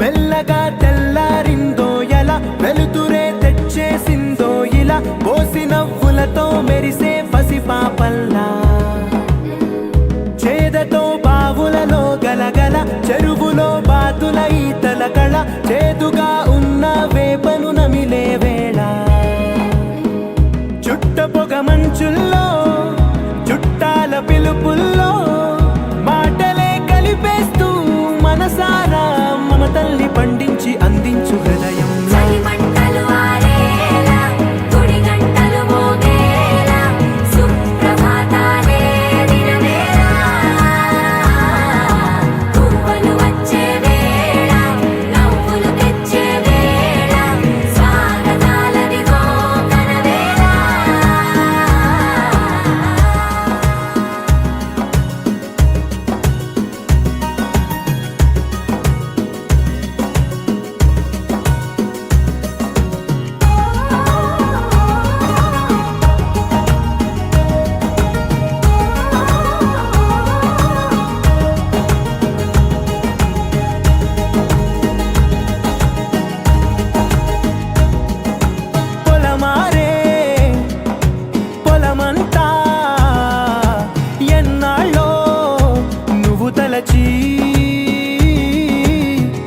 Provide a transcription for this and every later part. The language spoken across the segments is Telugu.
మెల్లగా తెల్లారిందో ఎలా వెలుతురే తెచ్చేసిందో ఇలా పోసి నవ్వులతో మెరిసే పసిపాపల్లా చేదతో బావులలో గలగల చెరువులో బాతుల ఈతల కళ చేదుగా ఉన్న వేపను నమిలే వేళ చుట్ట పొగ మంచుల్లో చుట్టాల పిలుపుల్లో మాటలే కలిపేస్తూ మనసారా మమతల్ని పండించి అందించు హృదయం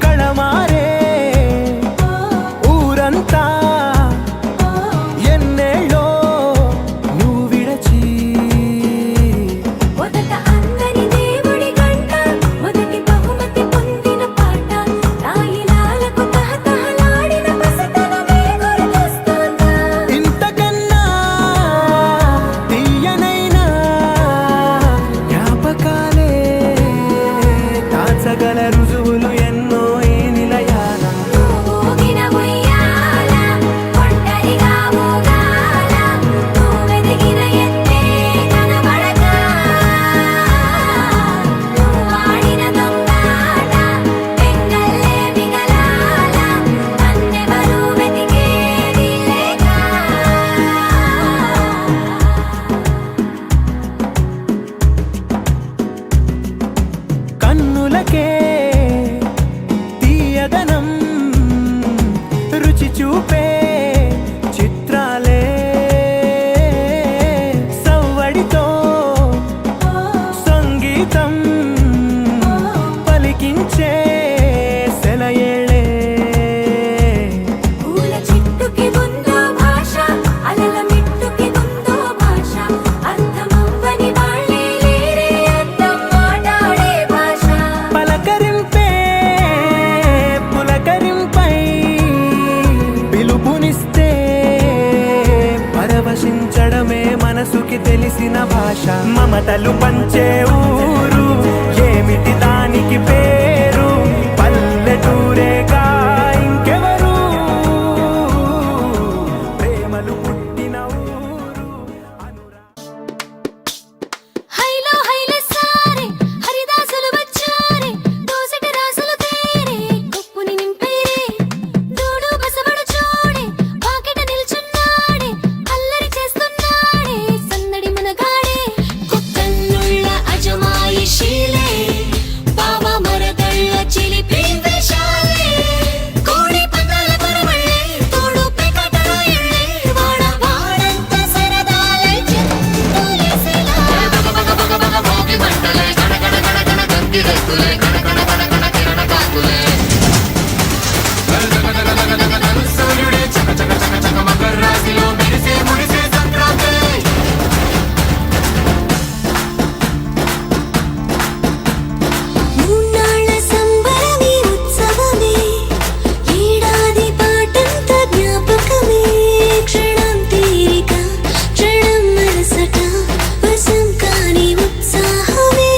కళమారే ఊరంతా ఎన్నేళ్ళో నువ్వు విడచి మొదట అందని దేవుడి గంట మొదటి బహుమతి పొందిన పాట తాయిలాలకు తహతహలాడిన పసితనమే గుర్తొస్తుందా ఇంతకన్నా తీయనైనా జ్ఞాపకాలే దాచగల రుజువులు ఎన్నో ఈ నిలయాల ఊగిన ఉయ్యాల ఒంటరిగా ఊగాల నువ్వెదిగిన ఎత్తే కనబడక నువ్వాడిన దొంగాట పెంగల్లే మిగలాల నన్నెవరూ వెతికేది లేక కన్నులకే తీయదనం రుచి చూపే చిత్రాలే సవ్వడితో సంగీతం పలికించే సెలయేళే పూల చిట్టుకి ఉందో భాష అలల మిట్టుకి ఉందో భాష అర్థమవ్వని వాళ్ళే లేరే అర్థం మాట్లాడే భాష పలకరింపే పులకరింపై పిలుపునిస్తే పరవశించడమే మనసుకి తెలిసిన భాష మమతలు పంచే ఊరు ఏమిటి దానికి పేరు పల్లెటూరేగా ఇంకెవరు ప్రేమలు పుట్టిన ఊరు హైలో హైల సారే హరిదాసులు వచ్చారే దోసటి రాసులు తేరే కుప్పుని నింపేరే దూడు బసవడు చూడే పాకెట నిల్చున్నాడే అల్లరి చేస్తున్నాడే సందడి మునగాడే కొత్తన్నుళ్ళ అజమాయిషీలే బావ మరదళ్ళ చిలిపి వేషాలే కోడి పందాల పరమళ్ళే తోడు పెకటలో ఎళ్ళే వాడ వాడంత సరదాలై చెందులేసేలా మోగి మంటలే గణ గణ గణ గణ గంగి రెత్తులే గణ గణ గణ గణ కిరణ కాకులే సూర్యుడే చక చక చక చక మకర రాశిలో మెరిసే ముడిసే సంక్రాంతి మూన్నాళ్ళ సంబరమే ఉత్సవమే ఏడాది పాటంత జ్ఞాపకమే క్షణం తీరిక క్షణం మరసట వశం కాని ఉత్సాహమే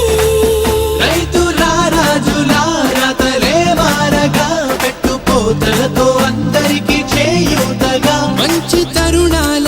రైతుల రాజుల రతలే మారగా పెట్టుపోతలతో అందరికి చేయూతగా మంచి తరుణాల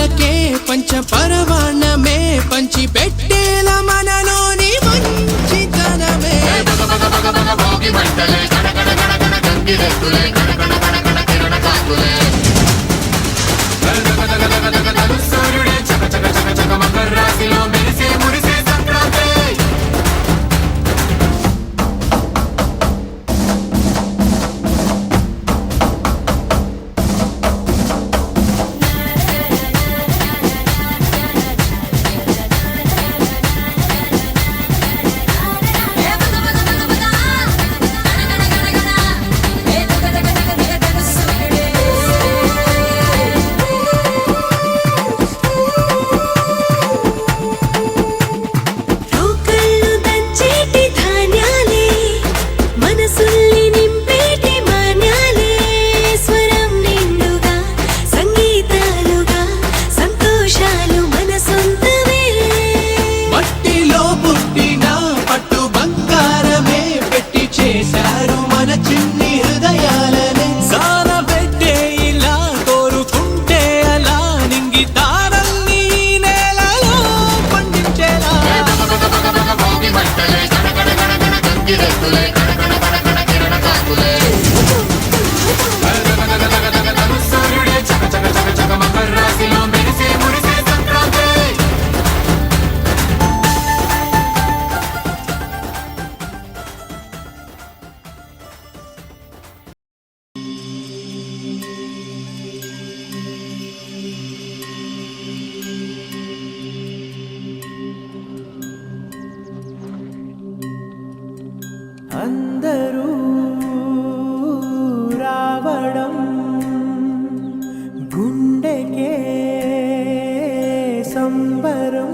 గంగిరెద్దులే కణ కణ కణ కణ కిరణ కాంతులే సూర్యుడే చక చక చక చక మకర రాశిలో మెరిసే మురిసే సంక్రాంతి అందరూ రావడం గుండెకే సంబరం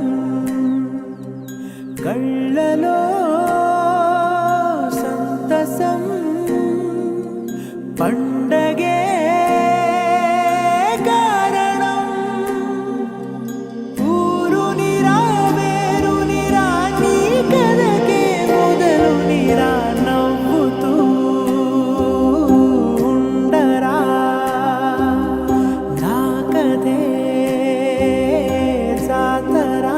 కళ్ళలో సంతసం పండగే కారణం ఊరు నిరా వేరు నిరా నీ కథకే మొదలు నిరా నవ్వుతూ ఉండరా నాకదే జాతరా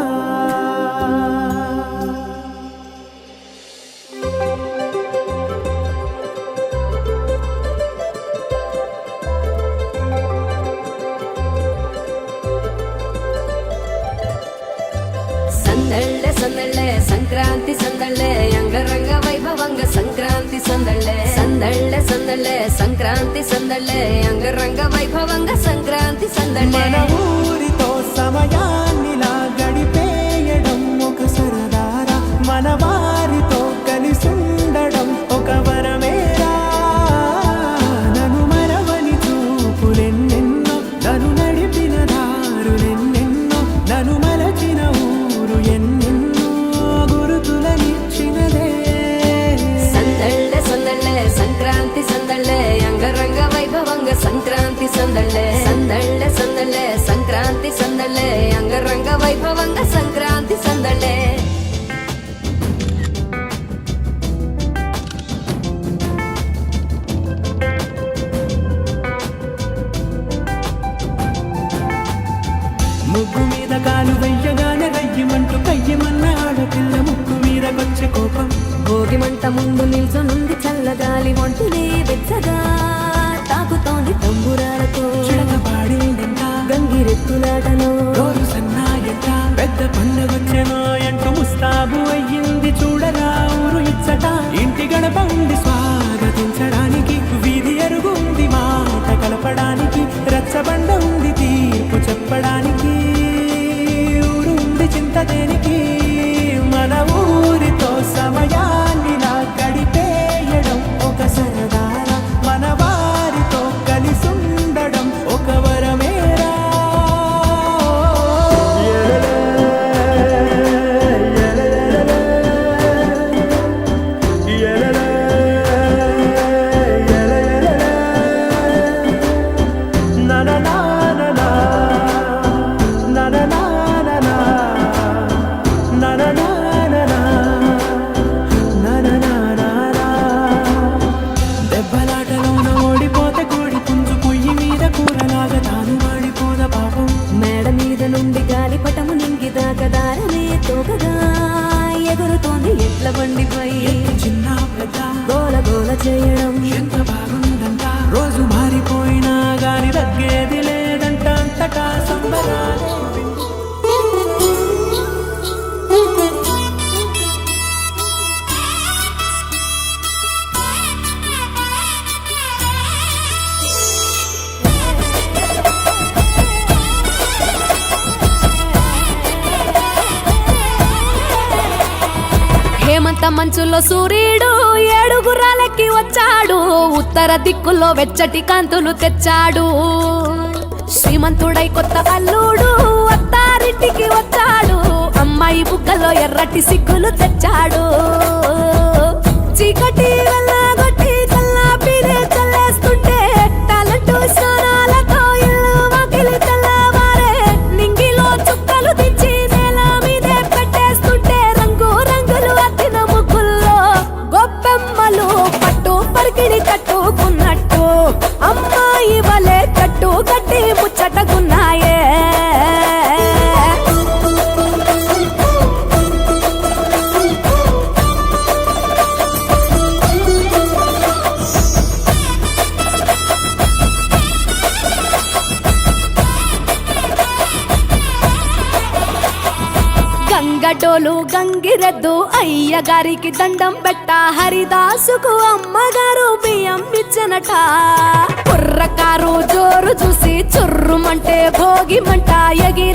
సందళ్ళే సందళ్ళే సంక్రాంతి సందళ్ళే అంగరంగ వైభవంగ సంక్రాంతి సందళ్ళే సందళ్ళే సందళ్ళే సంక్రాంతి సందళ్ళే అంగరంగ వైభవంగ సంక్రాంతి సందళ్ళే మన ఊరితో సమయాన్నిలా గడిపేయడం ఒక సరదారా మన వారితో కలిసుండడం ఒక వరమేరా నన్ను మరవని చూపులెన్నెన్నో నన్ను నడిపిన దారులెన్నెన్నో నన్ను మలచిన ఊరు ఎన్నెన్నో గురుతులనిచ్చినదే సందళ్ళే సందళ్ళే సంక్రాంతి సందళ్ళే అంగరంగ వైభవంగ సంక్రాంతి సందళ్ళే సందళ్ళే సందళ్ళే సంక్రాంతి సందళ్ళే అంగరంగ వైభవంగ సంక్రాంతి సందళ్ళే ముగ్గు మీద కాలు వెయ్యగానే రయ్యమంటూ కయ్యమన్న ఆడపిల్ల ముక్కు మీద కొచ్చే కోపం భోగి మంట ముందు నిల్చొనుంది చల్లగాలి ఒంటినే వెచ్చగా తాకుతోంది తంబురాలతో చిడక పాడిందంట గంగిరెత్తులాటలో రోజు సన్నాయంట పెద్ద పండగొచ్చెనో అంటూ ముస్తాబు అయ్యింది చూడరా ఊరు ఇచ్చట ఇంటి గడప ఉంది స్వాగతించడానికి వీధి అరుగుంది మాట కలపడానికి రచ్చబండ ఉంది తీర్పు చెప్పడానికి ఊరు ఉంది చింత దేనికి మన ఊరితో సమయాన్నిలా గడిపేయడం ఒక సరదారా మన వారితో కలిసుండడం ఒక వరమేరా దెబ్బలాటలోన ఓడిపోతే కోడి పుంజు పొయ్యి మీద కూరలాగా తాను వాడిపోద పాపం మేడ మీద నుండి గాలిపటము నింగిదాకా దారనే తోకగా ఎగురుతోంది ఎట్ల బండిపై చిన్న పెద్ద గోల గోల చేయడం ఎంత బాగుందంట రోజు మారిపోయినా గాని తగ్గేది లేదంట అంతటా సంబరాలే హేమంత మంచులో సూర్యుడు ఏడుగురాలకి వచ్చాడు ఉత్తర దిక్కులో వెచ్చటి కాంతులు తెచ్చాడు శ్రీమంతుడై కొత్త అల్లుడు అత్తారింటికి వచ్చాడు అమ్మాయి బుగ్గలో ఎర్రటి సిగ్గులు తెచ్చాడు చీకటి వెళ్ళగొట్టి కల్లాపిరే చల్లేస్తుంటే టాలెంట్ స్నానాలతో ఇల్లు వాకిలి తెల్లవారే నింగిలో చుక్కలు తెచ్చి నేల మీదే పెట్టేస్తుంటే రంగు రంగులు అద్దిన ముగ్గుల్లో గొప్పెమ్మలు పట్టు పరికిడి కట్టుకున్నట్టు అమ్మాయి వలె కట్టు కట్టి ముచ్చటకున్నాయే డోలు గంగిరెద్దు అయ్య గారికి దండం పెట్ట హరిదాసుకు అమ్మగారు బియ్యం ఇచ్చనట కుర్రకారు జోరు చూసి చుర్రుమంటే భోగి మంట ఎగిరి